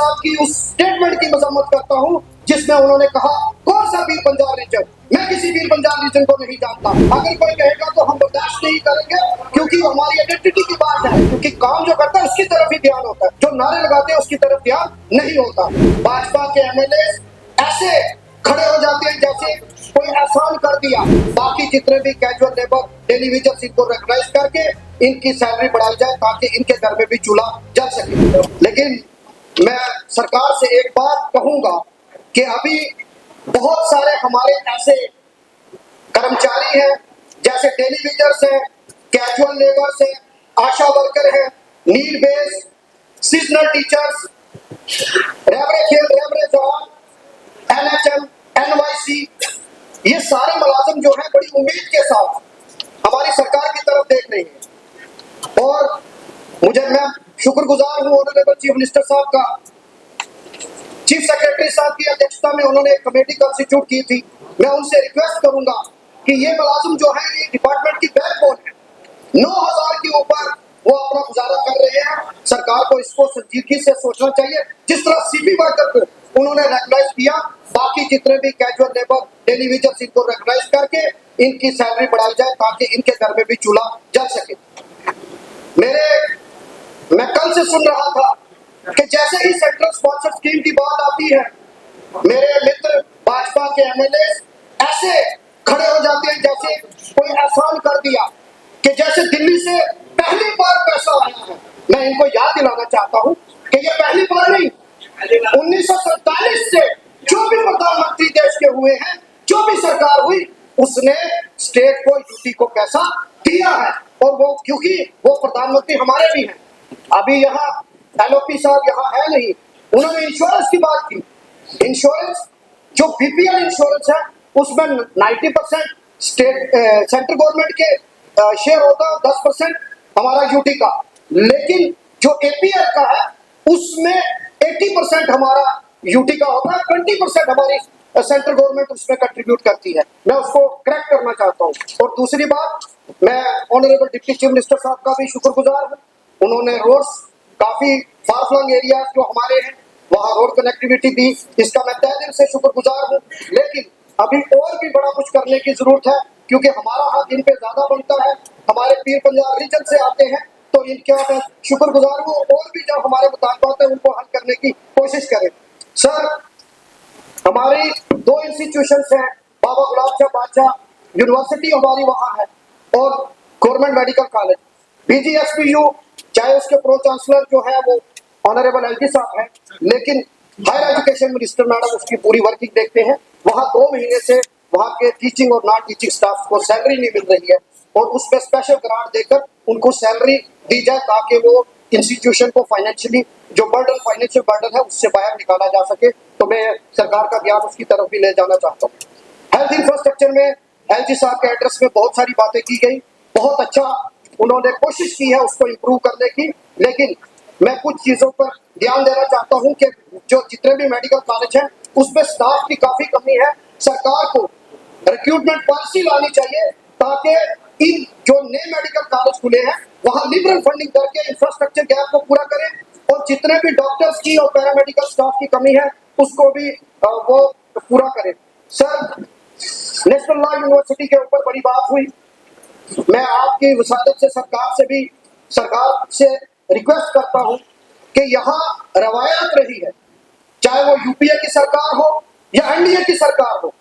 साहब की उस स्टेटमेंट की मजम्मत करता हूं जिसमें उन्होंने कहा कौन सा वीर पंजाब रीजन, मैं किसी वीर पंजाब रीजन को नहीं जानता। अगर कोई कहेगा तो हम बर्दाश्त नहीं करेंगे, क्योंकि हमारी आइडेंटिटी की बात है। क्योंकि काम जो करता है उसकी तरफ ही ध्यान होता है, जो नारे लगाते हैं उसकी तरफ ध्यान नहीं होता। भाजपा के एमएलए ऐसे खड़े हो जाते हैं जैसे कोई एहसान कर दिया। बाकी जितने भी कैजुअल लेबर डेली वेजर्स, इनको रिकग्नाइज करके इनकी सैलरी बढ़ाई जाए ताकि इनके घर में भी चूल्हा जल सके। लेकिन मैं सरकार से एक बात कहूंगा कि अभी बहुत सारे हमारे ऐसे कर्मचारी हैं, जैसे डेली वेजर्स हैं, कैजुअल लेबर्स हैं, आशा वर्कर हैं, नीड बेस, सीजनल टीचर्स, रेवरे खेल, रेवरे जवान, एनएचएम, एनवाईसी, ये सारे मुलाजिम जो हैं बड़ी उम्मीद के साथ हमारी सरकार की तरफ देख रहे हैं। और मैं शुक्रगुजार हूं ऑनरेबल चीफ मिनिस्टर साहब का। चीफ सेक्रेटरी साहब की अध्यक्षता में उन्होंने एक कमेटी कंस्टिट्यूट की थी। मैं उनसे रिक्वेस्ट करूंगा कि ये मुलाजिम जो है ये डिपार्टमेंट की बैकबोन है। 9,000 के ऊपर वो अपना गुजारा कर रहे हैं। सरकार को इसको संजीदगी से सोचना चाहिए। जिस तरह सीपी वर्कर को उन्होंने रिकग्नाइज किया, बाकी जितने भी कैजुअल लेबर डेली वेजर्स, इनको रिकग्नाइज करके इनकी सैलरी बढ़ाई जाए ताकि इनके घर में भी चूल्हा जल सके। मैं कल से सुन रहा था कि जैसे ही सेंट्रल स्पॉन्सर स्कीम की बात आती है, मेरे मित्र भाजपा के एमएलए ऐसे खड़े हो जाते हैं जैसे कोई एहसान कर दिया, कि जैसे दिल्ली से पहली बार पैसा आया है। मैं इनको याद दिलाना चाहता हूं कि ये पहली बार नहीं, 1947 से जो भी प्रधानमंत्री देश के हुए हैं, जो भी सरकार हुई, उसने स्टेट को, यूटी को पैसा दिया है। और वो क्योंकि वो प्रधानमंत्री हमारे भी हैं। अभी यहाँ एलओपी साहब यहाँ है नहीं, उन्होंने इंश्योरेंस की बात की। इंश्योरेंस जो बीपीएल इंश्योरेंस है उसमें 90% सेंट्रल गवर्नमेंट के शेयर होता है, 10% हमारा यूटी का। लेकिन जो एपीएल का है उसमें 80% हमारा यूटी का होता है, 20% हमारी सेंट्रल गवर्नमेंट उसमें कंट्रीब्यूट करती है। मैं उसको करेक्ट करना चाहता हूँ। और दूसरी बात, मैं ऑनरेबल डिप्टी चीफ मिनिस्टर साहब का भी शुक्रगुजार हूँ। उन्होंने रोड्स, काफी फार फ्लंग एरिया जो हमारे हैं वहां रोड कनेक्टिविटी दी, इसका मैं तहे दिल से शुक्रगुजार हूँ। लेकिन अभी और भी बड़ा कुछ करने की जरूरत है, क्योंकि हमारा हक इन पे ज्यादा बनता है। हमारे पीर पंजाब रीजन से आते हैं, तो इनके मैं शुक्रगुजार हूँ। और भी जब हमारे मुताबिक है उनको हल करने की कोशिश करें। सर, हमारी 2 इंस्टीट्यूशंस हैं, बाबा गुलाब शाह बादशाह यूनिवर्सिटी हमारी वहाँ है, और गवर्नमेंट मेडिकल कॉलेज बीजीएसपीयू, चाहे उसके प्रो चांसलर जो है वो ऑनरेबल एलजी साहब हैं, लेकिन हायर एजुकेशन मिनिस्टर मैडम उसकी पूरी वर्किंग देखते हैं। वहाँ 2 महीने से वहाँ के टीचिंग और नॉन टीचिंग स्टाफ को सैलरी नहीं मिल रही है, और उसमें स्पेशल ग्रांट देकर उनको सैलरी दी जाए ताकि वो इंस्टीट्यूशन को फाइनेंशियली जो फाइनेंशियल बर्डन है उससे बाहर निकाला जा सके। तो मैं सरकार का ध्यान उसकी तरफ भी ले जाना चाहता हूँ। हेल्थ इंफ्रास्ट्रक्चर में एलजी साहब के एड्रेस में बहुत सारी बातें की गई, बहुत अच्छा उन्होंने कोशिश की है उसको इम्प्रूव करने की। लेकिन मैं कुछ चीजों पर ध्यान देना चाहता हूं कि जो जितने भी मेडिकल कॉलेज हैं उसमें स्टाफ की काफी कमी है। सरकार को रिक्रूटमेंट पॉलिसी लानी चाहिए ताकि इन जो नए मेडिकल कॉलेज खुले हैं वहां लिबरल फंडिंग करके इंफ्रास्ट्रक्चर गैप को पूरा करें, और जितने भी डॉक्टर्स की और पैरामेडिकल स्टाफ की कमी है उसको भी वो पूरा करें। सर, नेशनल लॉ यूनिवर्सिटी के ऊपर बड़ी बात हुई। मैं आपकी वसादत से सरकार से रिक्वेस्ट करता हूं कि यहाँ रवायत रही है, चाहे वो यूपीए की सरकार हो या एनडीए की सरकार हो,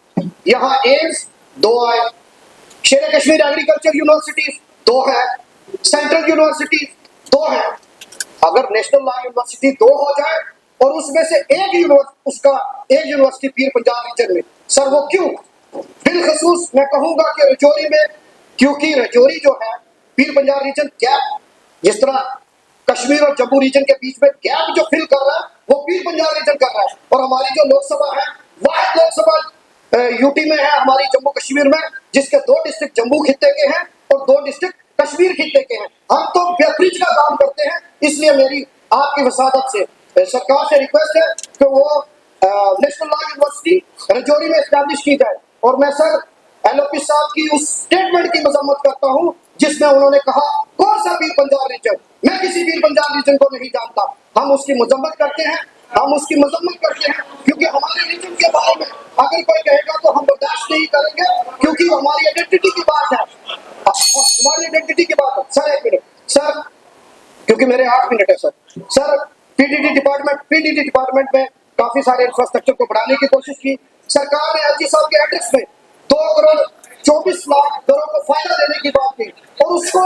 यहाँ एम्स 2 आए, शेर कश्मीर एग्रीकल्चर यूनिवर्सिटी 2 है, सेंट्रल यूनिवर्सिटी 2 है। अगर नेशनल लॉ यूनिवर्सिटी 2 हो जाए और उसमें से एक यूनिवर्सिटी पीर पंजाब रीजन में, सर वो क्यों? बिलखसूस मैं कहूंगा कि रजौरी में, क्योंकि रजौरी जो है पीर पंजाब रीजन गैप, जिस तरह कश्मीर और जम्मू रीजन के बीच में गैप जो फिल कर रहा है वो पीर पंजाब रीजन कर रहा है। और हमारी जो लोकसभा है वाहिद लोकसभा यूटी में है, हमारी जम्मू कश्मीर में, जिसके 2 डिस्ट्रिक्ट जम्मू खित्ते के हैं और 2 डिस्ट्रिक्ट कश्मीर खित्ते के हैं। हम तो बेहतरीन का काम करते हैं, इसलिए मेरी आपकी वसादत से सरकार से रिक्वेस्ट है कि वो नेशनल लॉ यूनिवर्सिटी रजौरी में एस्टैब्लिश की जाए। और मैं सर एलओपी साहब की उस स्टेटमेंट की मजम्मत करता हूं जिसमें उन्होंने कहा कौन सा वीर पंजाब रीजन, मैं किसी वीर पंजाब रीजन को नहीं जानता। हम उसकी मजम्मत करते हैं। हम उसकी मजम्मत करते हैं, क्योंकि हमारे रीजन के बारे में अगर कोई कहेगा तो हम बर्दाश्त नहीं करेंगे, क्योंकि हमारी आइडेंटिटी की बात है, हमारी आइडेंटिटी की बात है। सर एक मिनट सर, क्योंकि मेरे 8 मिनट है सर। पीडीडी डिपार्टमेंट में काफी सारे इंफ्रास्ट्रक्चर को बढ़ाने की कोशिश की। सरकार ने एलजी साहब के एड्रेस में 2 करोड़ 24 लाख घरों को फायदा देने की बात की, और उसको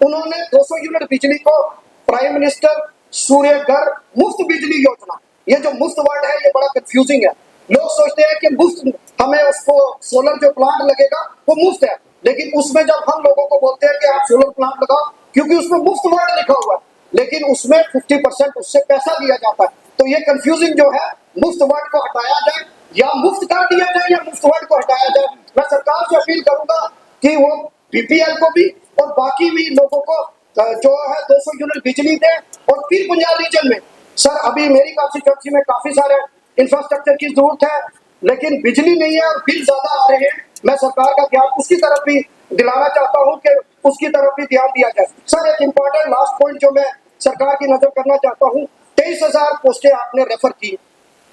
उन्होंने 200 यूनिट बिजली को प्राइम मिनिस्टर सूर्य घर मुफ्त बिजली योजना, ये जो मुफ्त वर्ड है ये बड़ा कंफ्यूजिंग है। लोग सोचते हैं कि मुफ्त, हमें उसको सोलर जो प्लांट लगेगा वो मुफ्त है, लेकिन उसमें जब हम लोगों को बोलते हैं कि आप सोलर प्लांट लगाओ, क्योंकि उसमें मुफ्त वर्ड लिखा हुआ है, लेकिन उसमें 50% उससे पैसा दिया जाता है। तो ये कंफ्यूजिंग जो है, मुफ्त वर्ड को हटाया जाए या मुफ्त कर दिया जाए या मुफ्त वर्ड को हटाया जाए। मैं सरकार से अपील करूंगा कि वो बीपीएल को भी और बाकी भी लोगों को जो है 200 यूनिट बिजली दे। और फिर पंजाब रीजन में सर अभी मेरी कॉन्स्टिट्यूंसी में काफी सारे इंफ्रास्ट्रक्चर की जरूरत है, लेकिन बिजली नहीं है और बिल ज्यादा आ रहे हैं। मैं सरकार का ध्यान उसकी तरफ भी दिलाना चाहता हूं कि उसकी तरफ भी ध्यान दिया जाए। सर एक इंपॉर्टेंट लास्ट पॉइंट जो मैं सरकार की नजर करना चाहता हूं, 23,000 पोस्टें आपने रेफर की,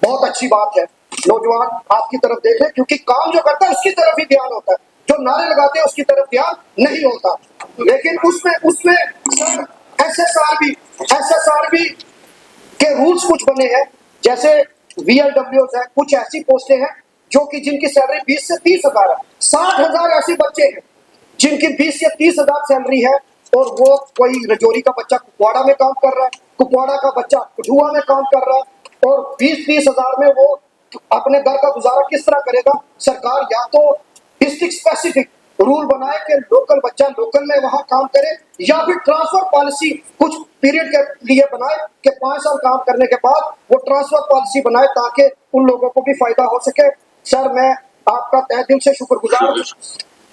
बहुत अच्छी बात है। नौजवान आपकी तरफ देखें, क्योंकि काम जो करता है उसकी तरफ ही ध्यान होता है, जो नारे लगाते हैं उसकी तरफ ध्यान नहीं होता। लेकिन उसमें सर एसएसआरबी के रूल्स कुछ बने हैं, जैसे वीएलडब्ल्यू है, कुछ ऐसी पोस्टें हैं जो कि जिनकी सैलरी 20 से 30,000 है। 60,000 ऐसे बच्चे हैं जिनकी 20 से 30,000 सैलरी है, और वो कोई रजौरी का बच्चा कुपवाड़ा में काम कर रहा है, कुपवाड़ा का बच्चा कठुआ में काम कर रहा है, और 20-30,000 में वो अपने घर का गुजारा किस तरह करेगा। सरकार या तो डिस्ट्रिक्ट स्पेसिफिक रूल बनाए कि लोकल बच्चा लोकल में वहां काम करे, या फिर ट्रांसफर पॉलिसी कुछ पीरियड के लिए बनाए कि 5 साल काम करने के बाद वो ट्रांसफर पॉलिसी बनाए, ताकि उन लोगों को भी फायदा हो सके। सर मैं आपका तहे दिल से शुक्रगुजार हूँ।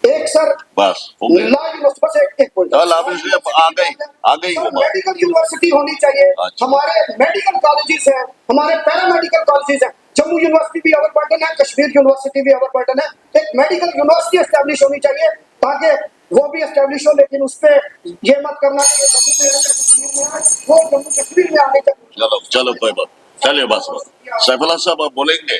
एक सर बस बस एक पॉइंट आ गई मेडिकल यूनिवर्सिटी होनी चाहिए। अच्छा। हमारे मेडिकल कॉलेजेस हैं, हमारे पैरामेडिकल कॉलेजेस हैं, जम्मू यूनिवर्सिटी भी ओवरबर्डन है, कश्मीर यूनिवर्सिटी भी ओवरबर्डन है। एक मेडिकल यूनिवर्सिटी एस्टेब्लिश होनी चाहिए, ताकि वो भी एस्टेब्लिश हो, लेकिन उस पे ये मत करना कि वो जम्मू कश्मीर में आने चाहिए। चलो कोई बात, चलिए बस सैफुल्लाह साहब आप बोलेंगे।